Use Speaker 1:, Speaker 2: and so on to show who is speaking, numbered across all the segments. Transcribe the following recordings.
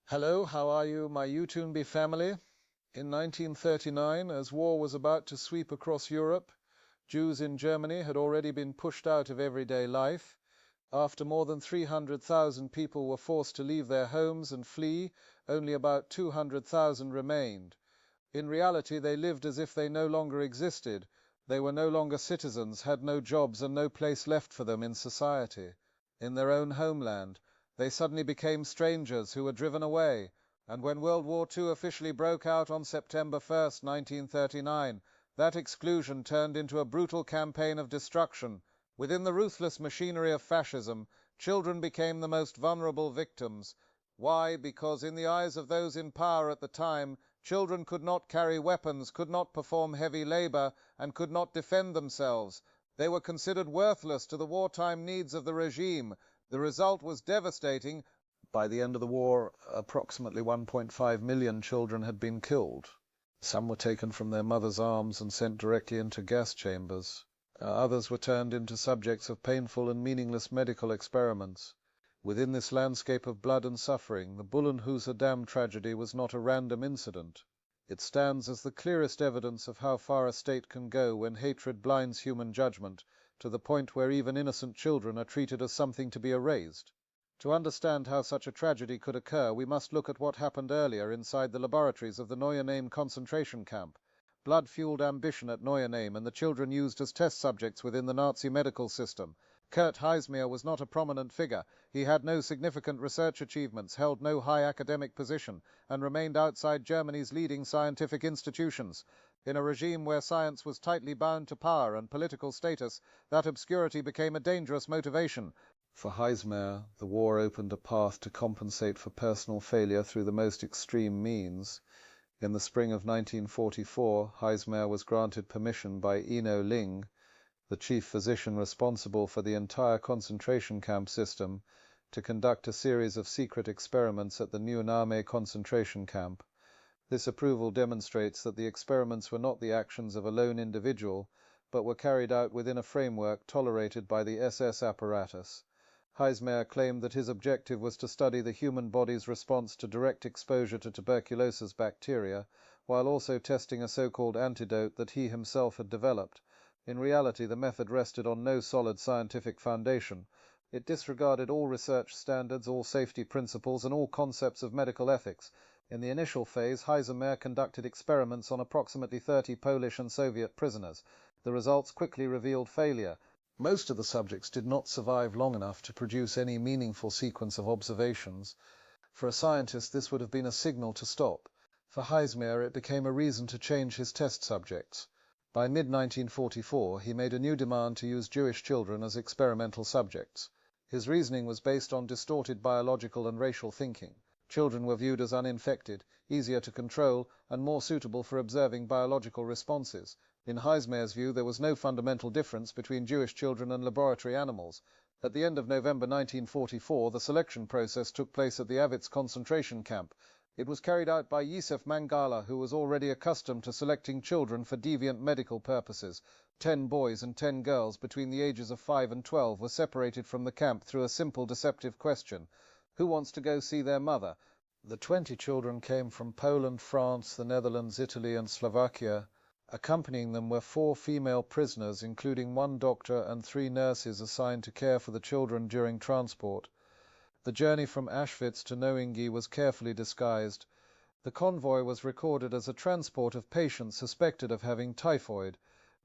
Speaker 1: Hello, how are you, my Utoonbi family? In 1939, as war was about to sweep across Europe, Jews in Germany had already been pushed out of everyday life. After more than 300,000 people were forced to leave their homes and flee, only about 200,000 remained. In reality, they lived as if they no longer existed. They were no longer citizens, had no jobs and no place left for them in society. In their own homeland, they suddenly became strangers who were driven away. And when World War II officially broke out on September 1st, 1939, that exclusion turned into a brutal campaign of destruction. Within the ruthless machinery of fascism, children became the most vulnerable victims. Why? Because in the eyes of those in power at the time, children could not carry weapons, could not perform heavy labor, and could not defend themselves. They were considered worthless to the wartime needs of the regime. The result was devastating. By the end of the war, approximately 1.5 million children had been killed. Some were taken from their mothers' arms and sent directly into gas chambers. Others were turned into subjects of painful and meaningless medical experiments. Within this landscape of blood and suffering, the Bullenhuser Dam tragedy was not a random incident. It stands as the clearest evidence of how far a state can go when hatred blinds human judgment, to the point where even innocent children are treated as something to be erased. To understand how such a tragedy could occur, we must look at what happened earlier inside the laboratories of the Neue Name concentration camp. Blood-fueled ambition at Neue Name, and the children used as test subjects within the Nazi medical system. Kurt Heismeyer was not a prominent figure. He had no significant research achievements, held no high academic position, and remained outside Germany's leading scientific institutions. In a regime where science was tightly bound to power and political status, that obscurity became a dangerous motivation. For Heismeyer, the war opened a path to compensate for personal failure through the most extreme means. In the spring of 1944, Heismeyer was granted permission by Ino Ling, the chief physician responsible for the entire concentration camp system, to conduct a series of secret experiments at the Neuename concentration camp. This approval demonstrates that the experiments were not the actions of a lone individual, but were carried out within a framework tolerated by the SS apparatus. Heismeyer claimed that his objective was to study the human body's response to direct exposure to tuberculosis bacteria, while also testing a so-called antidote that he himself had developed. In reality, the method rested on no solid scientific foundation. It disregarded all research standards, all safety principles, and all concepts of medical ethics. In the initial phase, Heismeyer conducted experiments on approximately 30 Polish and Soviet prisoners. The results quickly revealed failure. Most of the subjects did not survive long enough to produce any meaningful sequence of observations. For a scientist, this would have been a signal to stop. For Heismeyer, it became a reason to change his test subjects. By mid-1944, he made a new demand to use Jewish children as experimental subjects. His reasoning was based on distorted biological and racial thinking. Children were viewed as uninfected, easier to control, and more suitable for observing biological responses. In Heismeyer's view, there was no fundamental difference between Jewish children and laboratory animals. At the end of November 1944, the selection process took place at the Avitz concentration camp. It was carried out by Yosef Mangala, who was already accustomed to selecting children for deviant medical purposes. 10 boys and 10 girls between the ages of 5 and 12 were separated from the camp through a simple deceptive question: who wants to go see their mother? The 20 children came from Poland, France, the Netherlands, Italy, and Slovakia. Accompanying them were 4 female prisoners, including 1 doctor and 3 nurses assigned to care for the children during transport. The journey from Auschwitz to Noingi was carefully disguised. The convoy was recorded as a transport of patients suspected of having typhoid.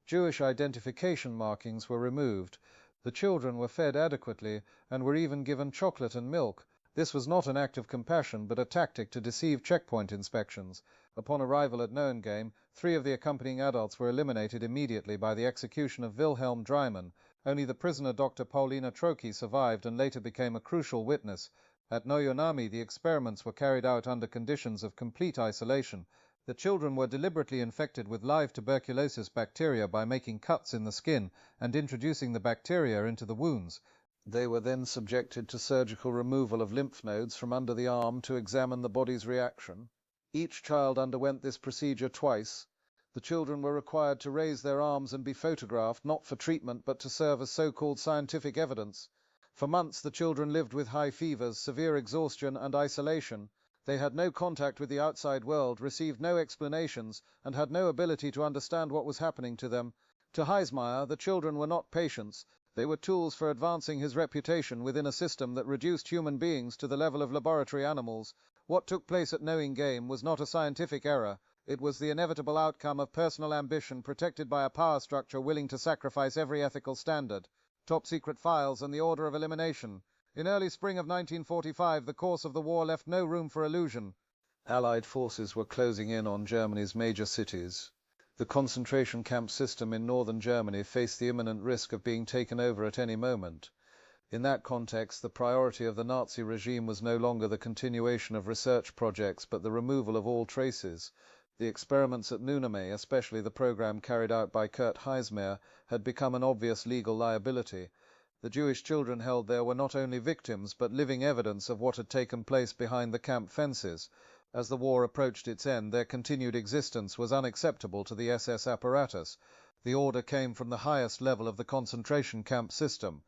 Speaker 1: Jewish identification markings were removed. The children were fed adequately and were even given chocolate and milk. This was not an act of compassion, but a tactic to deceive checkpoint inspections. Upon arrival at Neuengamme, 3 of the accompanying adults were eliminated immediately by the execution of Wilhelm Dreimann. Only the prisoner Dr. Paulina Trocki survived and later became a crucial witness. At Noyonami, the experiments were carried out under conditions of complete isolation. The children were deliberately infected with live tuberculosis bacteria by making cuts in the skin and introducing the bacteria into the wounds. They were then subjected to surgical removal of lymph nodes from under the arm to examine the body's reaction. Each child underwent this procedure twice. The children were required to raise their arms and be photographed, not for treatment, but to serve as so-called scientific evidence. For months, the children lived with high fevers, severe exhaustion, and isolation. They had no contact with the outside world, received no explanations, and had no ability to understand what was happening to them. To Heismeyer, the children were not patients. They were tools for advancing his reputation within a system that reduced human beings to the level of laboratory animals. What took place at Knowing Game was not a scientific error. It was the inevitable outcome of personal ambition protected by a power structure willing to sacrifice every ethical standard. Top secret files and the order of elimination. In early spring of 1945, the course of the war left no room for illusion. Allied forces were closing in on Germany's major cities. The concentration camp system in northern Germany faced the imminent risk of being taken over at any moment. In that context, the priority of the Nazi regime was no longer the continuation of research projects, but the removal of all traces. The experiments at Nunehme, especially the program carried out by Kurt Heismeyer, had become an obvious legal liability. The Jewish children held there were not only victims, but living evidence of what had taken place behind the camp fences. As the war approached its end, their continued existence was unacceptable to the SS apparatus. The order came from the highest level of the concentration camp system.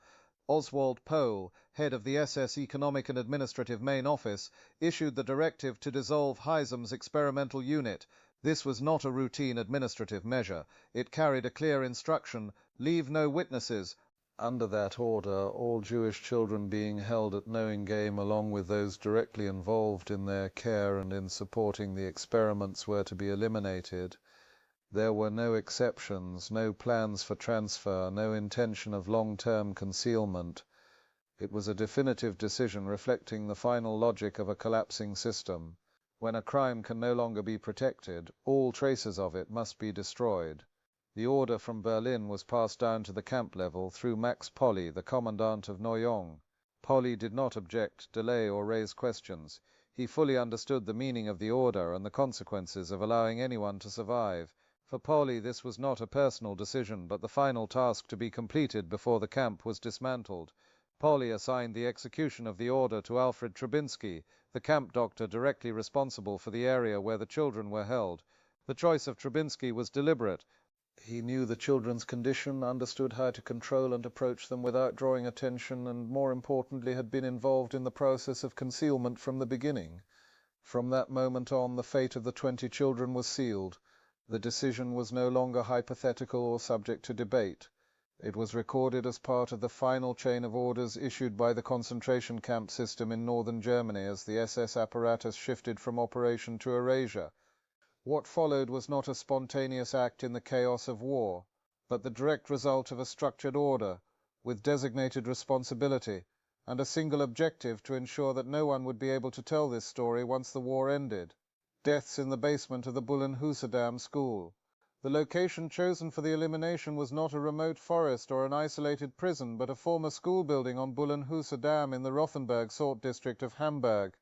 Speaker 1: Oswald Pohl, head of the SS Economic and Administrative Main Office, issued the directive to dissolve Heisem's experimental unit. This was not a routine administrative measure. It carried a clear instruction: leave no witnesses. Under that order, all Jewish children being held at Knowing Game, along with those directly involved in their care and in supporting the experiments, were to be eliminated. There were no exceptions, no plans for transfer, no intention of long-term concealment. It was a definitive decision reflecting the final logic of a collapsing system. When a crime can no longer be protected, all traces of it must be destroyed. The order from Berlin was passed down to the camp level through Max Polly, the commandant of Noyon. Polly did not object, delay, or raise questions. He fully understood the meaning of the order and the consequences of allowing anyone to survive. For Polly, this was not a personal decision, but the final task to be completed before the camp was dismantled. Polly assigned the execution of the order to Alfred Trubinsky, the camp doctor directly responsible for the area where the children were held. The choice of Trubinsky was deliberate. He knew the children's condition, understood how to control and approach them without drawing attention, and more importantly had been involved in the process of concealment from the beginning. From that moment on, the fate of the 20 children was sealed. The decision was no longer hypothetical or subject to debate. It was recorded as part of the final chain of orders issued by the concentration camp system in northern Germany as the SS apparatus shifted from operation to erasure. What followed was not a spontaneous act in the chaos of war, but the direct result of a structured order, with designated responsibility, and a single objective to ensure that no one would be able to tell this story once the war ended. Deaths in the basement of the Bullenhuser school. The location chosen for the elimination was not a remote forest or an isolated prison, but a former school building on Bullenhuser Dam in the Rothenburg-Sort district of Hamburg.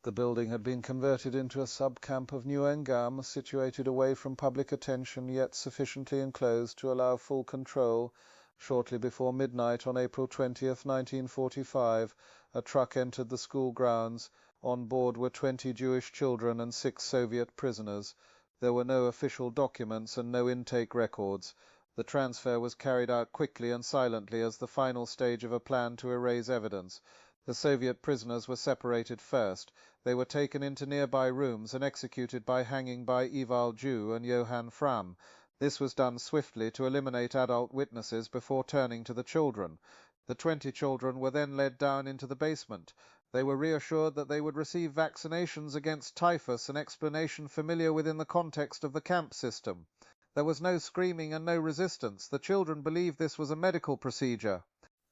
Speaker 1: The building had been converted into a sub-camp of Neuengamme, situated away from public attention, yet sufficiently enclosed to allow full control. Shortly before midnight on April 20th, 1945, a truck entered the school grounds. On board were 20 Jewish children and 6 Soviet prisoners. There were no official documents and no intake records. The transfer was carried out quickly and silently as the final stage of a plan to erase evidence. The Soviet prisoners were separated first. They were taken into nearby rooms and executed by hanging by Ewald Jew and Johann Fram. This was done swiftly to eliminate adult witnesses before turning to the children. The 20 children were then led down into the basement. They were reassured that they would receive vaccinations against typhus, an explanation familiar within the context of the camp system. There was no screaming and no resistance. The children believed this was a medical procedure.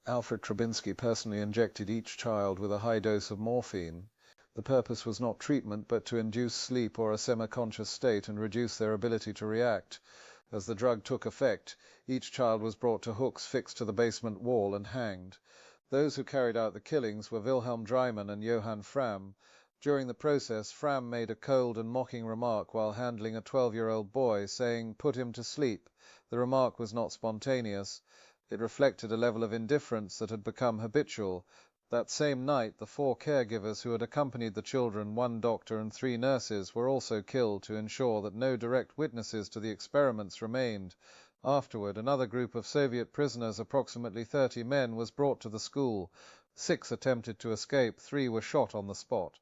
Speaker 1: Alfred Trubinsky personally injected each child with a high dose of morphine. The purpose was not treatment, but to induce sleep or a semi-conscious state and reduce their ability to react. As the drug took effect, each child was brought to hooks fixed to the basement wall and hanged. Those who carried out the killings were Wilhelm Dreimann and Johann Fram. During the process, Fram made a cold and mocking remark while handling a 12-year-old boy, saying, "Put him to sleep." The remark was not spontaneous. It reflected a level of indifference that had become habitual. That same night, the 4 caregivers who had accompanied the children, 1 doctor and 3 nurses, were also killed to ensure that no direct witnesses to the experiments remained. Afterward, another group of Soviet prisoners, approximately 30 men, was brought to the school. 6 attempted to escape, 3 were shot on the spot.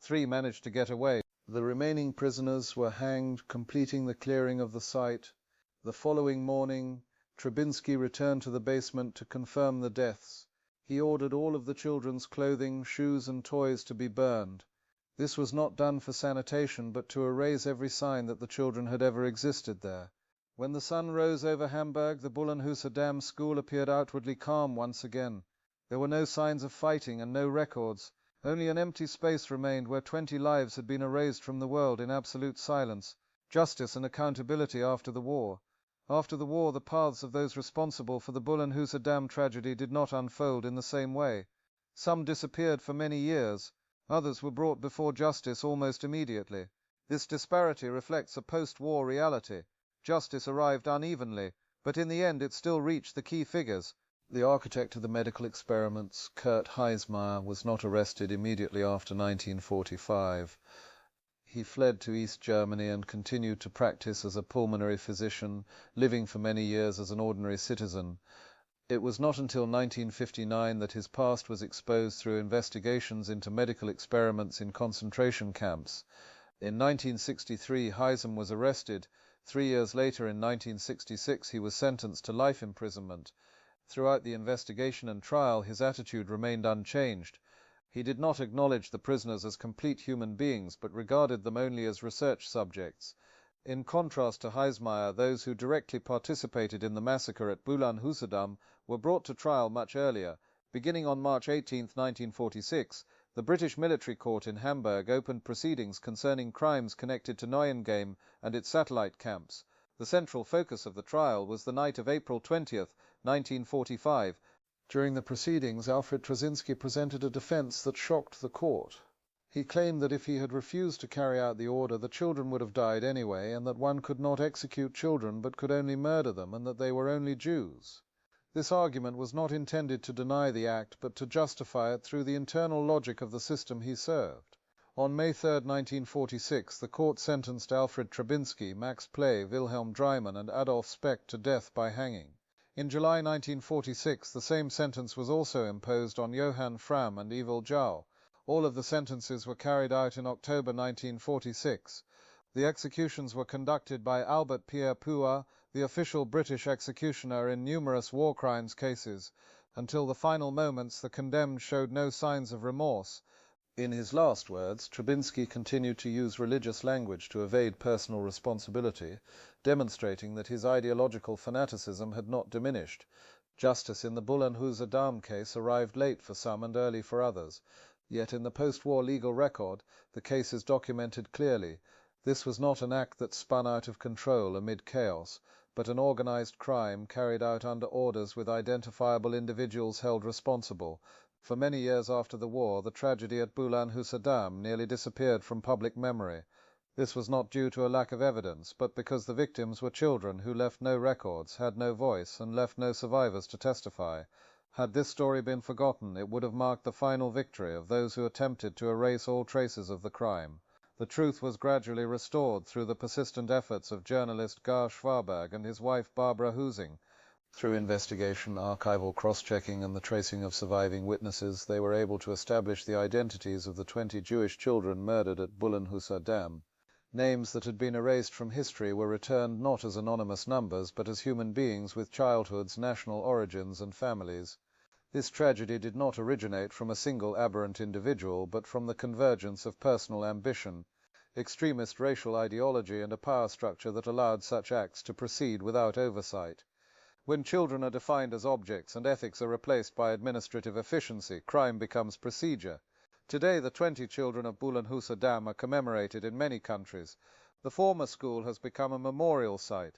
Speaker 1: 3 managed to get away. The remaining prisoners were hanged, completing the clearing of the site. The following morning, Trubinski returned to the basement to confirm the deaths. He ordered all of the children's clothing, shoes and toys to be burned. This was not done for sanitation, but to erase every sign that the children had ever existed there. When the sun rose over Hamburg, the Bullenhuser Dam school appeared outwardly calm once again. There were no signs of fighting and no records. Only an empty space remained where 20 lives had been erased from the world in absolute silence. Justice and accountability after the war. After the war, the paths of those responsible for the Bullenhuser Dam tragedy did not unfold in the same way. Some disappeared for many years. Others were brought before justice almost immediately. This disparity reflects a post-war reality. Justice arrived unevenly, but in the end it still reached the key figures. The architect of the medical experiments, Kurt Heismeyer, was not arrested immediately after 1945. He fled to East Germany and continued to practice as a pulmonary physician, living for many years as an ordinary citizen. It was not until 1959 that his past was exposed through investigations into medical experiments in concentration camps. In 1963, Heisem was arrested. 3 years later, in 1966, he was sentenced to life imprisonment. Throughout the investigation and trial, his attitude remained unchanged. He did not acknowledge the prisoners as complete human beings, but regarded them only as research subjects. In contrast to Heismeyer, those who directly participated in the massacre at Bullenhuser Dam were brought to trial much earlier. Beginning on March 18, 1946, the British military court in Hamburg opened proceedings concerning crimes connected to Neuengamme and its satellite camps. The central focus of the trial was the night of April 20, 1945. During the proceedings, Alfred Trosinski presented a defense that shocked the court. He claimed that if he had refused to carry out the order, the children would have died anyway, and that one could not execute children but could only murder them, and that they were only Jews. This argument was not intended to deny the act, but to justify it through the internal logic of the system he served. On May 3, 1946, the court sentenced Alfred Trubinski, Max Play, Wilhelm Dreimann and Adolf Speck to death by hanging. In July 1946, the same sentence was also imposed on Johann Frahm and Evil Jau. All of the sentences were carried out in October 1946. The executions were conducted by Albert Pierre Puat, the official British executioner in numerous war crimes cases. Until the final moments, the condemned showed no signs of remorse. In his last words, Trubinski continued to use religious language to evade personal responsibility, demonstrating that his ideological fanaticism had not diminished. Justice in the Bullenhuser Dam case arrived late for some and early for others. Yet in the post-war legal record, the case is documented clearly. This was not an act that spun out of control amid chaos, but an organized crime carried out under orders with identifiable individuals held responsible. For many years after the war, the tragedy at Bullenhuser Dam nearly disappeared from public memory. This was not due to a lack of evidence, but because the victims were children who left no records, had no voice, and left no survivors to testify. Had this story been forgotten, it would have marked the final victory of those who attempted to erase all traces of the crime. The truth was gradually restored through the persistent efforts of journalist Gar Schwarberg and his wife Barbara Husing. Through investigation, archival cross-checking and the tracing of surviving witnesses, they were able to establish the identities of the 20 Jewish children murdered at Bullenhuser Dam. Names that had been erased from history were returned not as anonymous numbers, but as human beings with childhoods, national origins and families. This tragedy did not originate from a single aberrant individual, but from the convergence of personal ambition, extremist racial ideology and a power structure that allowed such acts to proceed without oversight. When children are defined as objects and ethics are replaced by administrative efficiency, crime becomes procedure. Today, the 20 children of Bullenhuser Dam are commemorated in many countries. The former school has become a memorial site.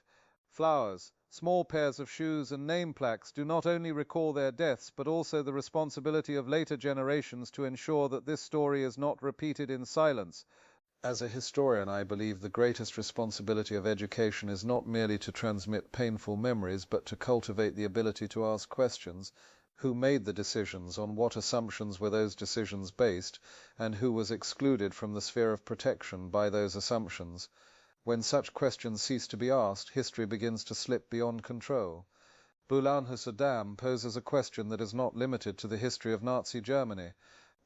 Speaker 1: Flowers, small pairs of shoes and name plaques do not only recall their deaths, but also the responsibility of later generations to ensure that this story is not repeated in silence. As a historian, I believe the greatest responsibility of education is not merely to transmit painful memories, but to cultivate the ability to ask questions. Who made the decisions? On what assumptions were those decisions based? And who was excluded from the sphere of protection by those assumptions? When such questions cease to be asked, history begins to slip beyond control. Bullenhuser Dam poses a question that is not limited to the history of Nazi Germany.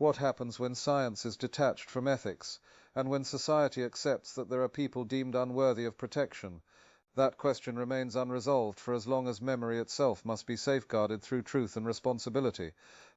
Speaker 1: What happens when science is detached from ethics, and when society accepts that there are people deemed unworthy of protection? That question remains unresolved for as long as memory itself must be safeguarded through truth and responsibility.